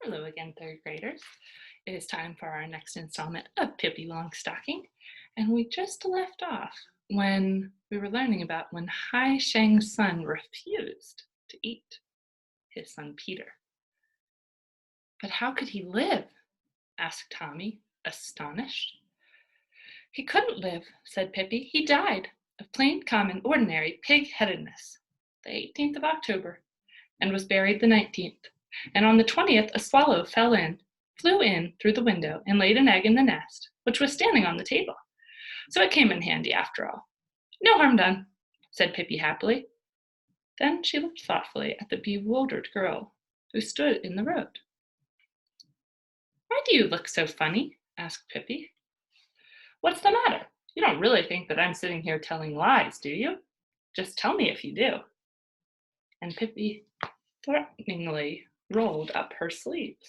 Hello again, third graders. It is time for our next installment of Pippi Longstocking, and we just left off when we were learning about when Hai Shang's son refused to eat his son Peter. But how could he live? Asked Tommy, astonished. He couldn't live, said Pippi. He died of plain, common, ordinary pig-headedness the 18th of October, and was buried the 19th. And on the 20th, a swallow flew in through the window, and laid an egg in the nest, which was standing on the table. So it came in handy after all. No harm done, said Pippi happily. Then she looked thoughtfully at the bewildered girl who stood in the road. Why do you look so funny? Asked Pippi. What's the matter? You don't really think that I'm sitting here telling lies, do you? Just tell me if you do. And Pippi threateningly rolled up her sleeves.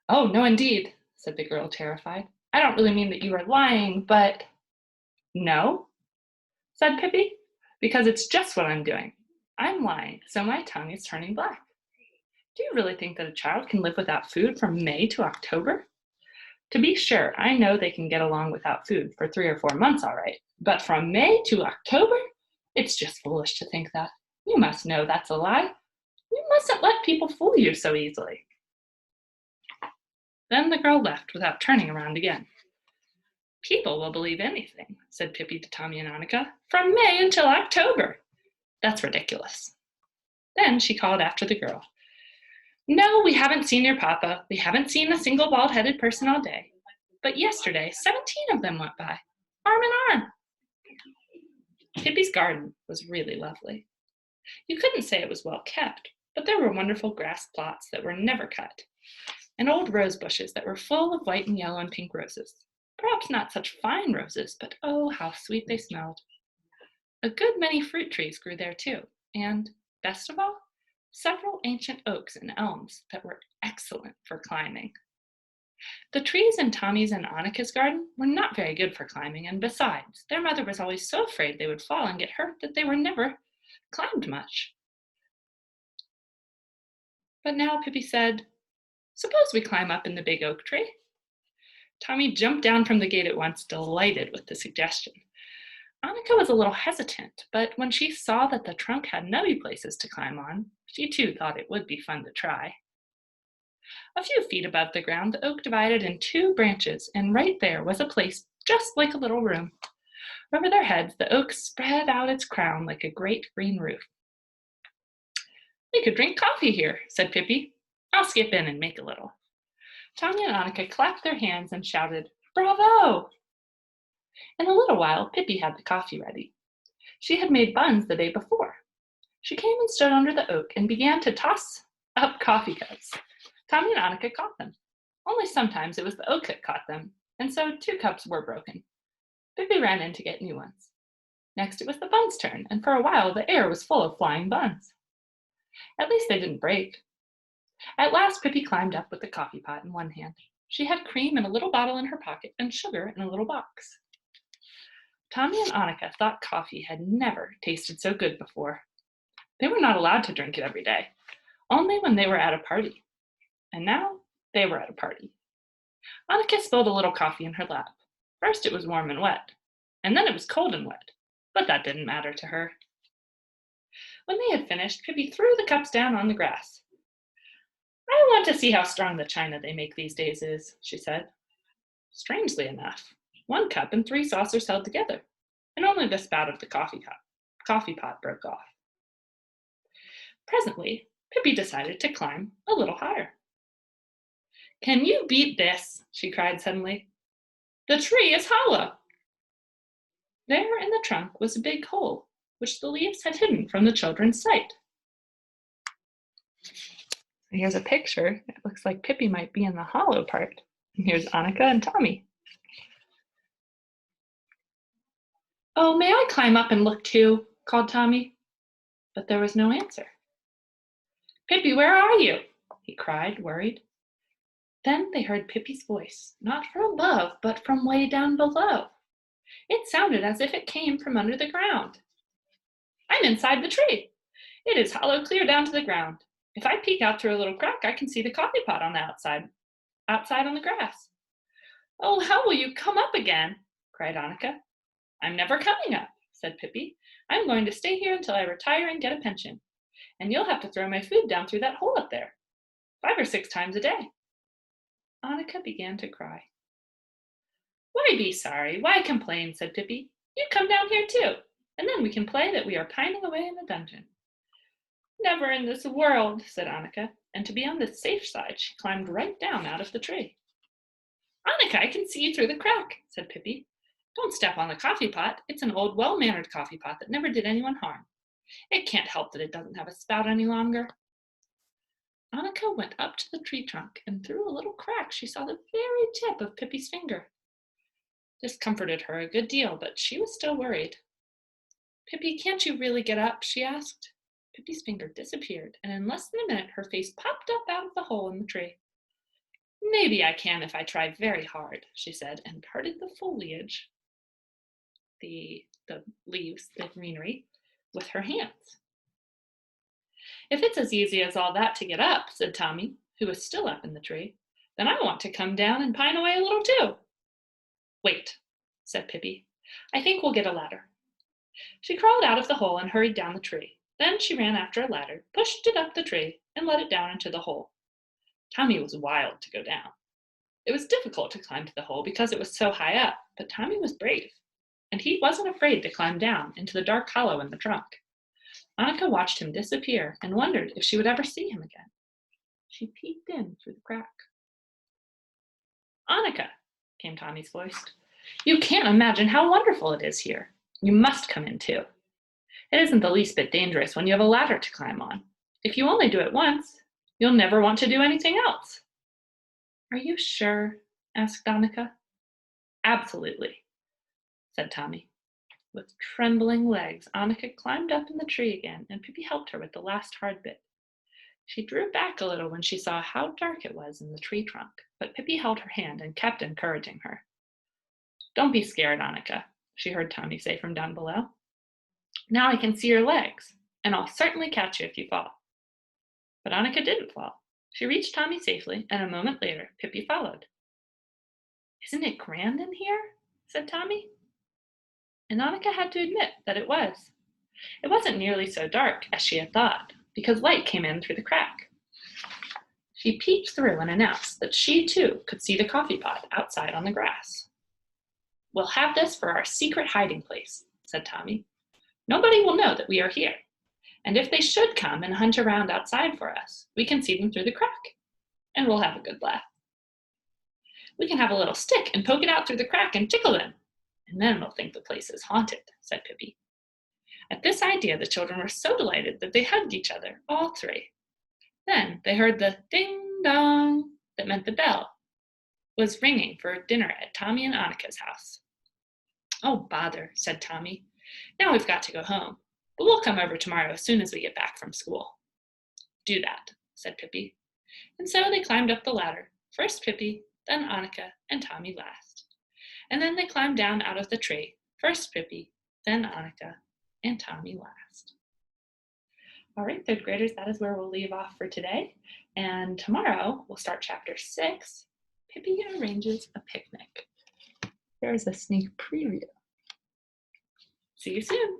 Oh, no, indeed, said the girl, terrified. I don't really mean that you are lying, but... No, said Pippi, because it's just what I'm doing. I'm lying, so my tongue is turning black. Do you really think that a child can live without food from May to October? To be sure, I know they can get along without food for 3 or 4 months, all right, but from May to October? It's just foolish to think that. You must know that's a lie. You mustn't let people fool you so easily. Then the girl left without turning around again. People will believe anything, said Pippi to Tommy and Annika, from May until October. That's ridiculous. Then she called after the girl. No, we haven't seen your papa. We haven't seen a single bald-headed person all day. But yesterday, 17 of them went by, arm in arm. Pippi's garden was really lovely. You couldn't say it was well kept, but there were wonderful grass plots that were never cut, and old rose bushes that were full of white and yellow and pink roses. Perhaps not such fine roses, but oh, how sweet they smelled. A good many fruit trees grew there too, and, best of all, several ancient oaks and elms that were excellent for climbing. The trees in Tommy's and Annika's garden were not very good for climbing, and besides, their mother was always so afraid they would fall and get hurt that they were never climbed much. But now Pippi said, Suppose we climb up in the big oak tree. Tommy jumped down from the gate at once, delighted with the suggestion. Annika was a little hesitant, but when she saw that the trunk had nubby places to climb on, she too thought it would be fun to try. A few feet above the ground, the oak divided in 2 branches, and right there was a place just like a little room. Over their heads, the oak spread out its crown like a great green roof. We could drink coffee here, said Pippi. I'll skip in and make a little. Tommy and Annika clapped their hands and shouted, Bravo! In a little while, Pippi had the coffee ready. She had made buns the day before. She came and stood under the oak and began to toss up coffee cups. Tommy and Annika caught them. Only sometimes it was the oak that caught them, and so 2 cups were broken. Pippi ran in to get new ones. Next it was the buns' turn, and for a while the air was full of flying buns. At least they didn't break. At last Pippi climbed up with the coffee pot in one hand. She had cream in a little bottle in her pocket and sugar in a little box. Tommy and Annika thought coffee had never tasted so good before. They were not allowed to drink it every day, only when they were at a party. And now they were at a party. Annika spilled a little coffee in her lap. First it was warm and wet, and then it was cold and wet, but that didn't matter to her. When they had finished, Pippi threw the cups down on the grass. I want to see how strong the china they make these days is, she said. Strangely enough, 1 cup and 3 saucers held together, and only the spout of the coffee pot broke off. Presently, Pippi decided to climb a little higher. Can you beat this? She cried suddenly. The tree is hollow. There in the trunk was a big hole, which the leaves had hidden from the children's sight. Here's a picture. It looks like Pippi might be in the hollow part. And here's Annika and Tommy. Oh, may I climb up and look too? Called Tommy. But there was no answer. Pippi, where are you? He cried, worried. Then they heard Pippi's voice, not from above, but from way down below. It sounded as if it came from under the ground. I'm inside the tree. It is hollow clear down to the ground. If I peek out through a little crack, I can see the coffee pot on the outside on the grass. Oh, how will you come up again? Cried Annika. I'm never coming up, said Pippi. I'm going to stay here until I retire and get a pension. And you'll have to throw my food down through that hole up there, 5 or 6 times a day. Annika began to cry. Why be sorry? Why complain? Said Pippi. You come down here too, and then we can play that we are pining away in the dungeon. Never in this world, said Annika, and to be on the safe side, she climbed right down out of the tree. Annika, I can see you through the crack, said Pippi. Don't step on the coffee pot. It's an old, well-mannered coffee pot that never did anyone harm. It can't help that it doesn't have a spout any longer. Annika went up to the tree trunk, and through a little crack she saw the very tip of Pippi's finger. This comforted her a good deal, but she was still worried. Pippi, can't you really get up? She asked. Pippi's finger disappeared, and in less than a minute her face popped up out of the hole in the tree. Maybe I can if I try very hard, she said, and parted the foliage, the leaves, the greenery, with her hands. If it's as easy as all that to get up, said Tommy, who was still up in the tree, then I want to come down and pine away a little too. Wait, said Pippi. I think we'll get a ladder. She crawled out of the hole and hurried down the tree. Then she ran after a ladder, pushed it up the tree, and let it down into the hole. Tommy was wild to go down. It was difficult to climb to the hole because it was so high up, but Tommy was brave, and he wasn't afraid to climb down into the dark hollow in the trunk. Annika watched him disappear and wondered if she would ever see him again. She peeked in through the crack. Annika, came Tommy's voice, you can't imagine how wonderful it is here. You must come in too. It isn't the least bit dangerous when you have a ladder to climb on. If you only do it once, you'll never want to do anything else. Are you sure? Asked Annika. Absolutely, said Tommy. With trembling legs, Annika climbed up in the tree again, and Pippi helped her with the last hard bit. She drew back a little when she saw how dark it was in the tree trunk, but Pippi held her hand and kept encouraging her. Don't be scared, Annika, she heard Tommy say from down below. Now I can see your legs, and I'll certainly catch you if you fall. But Annika didn't fall. She reached Tommy safely, and a moment later, Pippi followed. Isn't it grand in here? Said Tommy. And Annika had to admit that it was. It wasn't nearly so dark as she had thought, because light came in through the crack. She peeked through and announced that she too could see the coffee pot outside on the grass. We'll have this for our secret hiding place, said Tommy. Nobody will know that we are here. And if they should come and hunt around outside for us, we can see them through the crack, and we'll have a good laugh. We can have a little stick and poke it out through the crack and tickle them, and then they'll think the place is haunted, said Pippi. At this idea, the children were so delighted that they hugged each other, all three. Then they heard the ding-dong that meant the bell was ringing for dinner at Tommy and Annika's house. Oh, bother, said Tommy. Now we've got to go home, but we'll come over tomorrow as soon as we get back from school. Do that, said Pippi. And so they climbed up the ladder, first Pippi, then Annika, and Tommy last. And then they climbed down out of the tree, first Pippi, then Annika, and Tommy last. All right, third graders, that is where we'll leave off for today. And tomorrow we'll start chapter 6, Pippi Arranges a Picnic. There's a sneak preview. See you soon.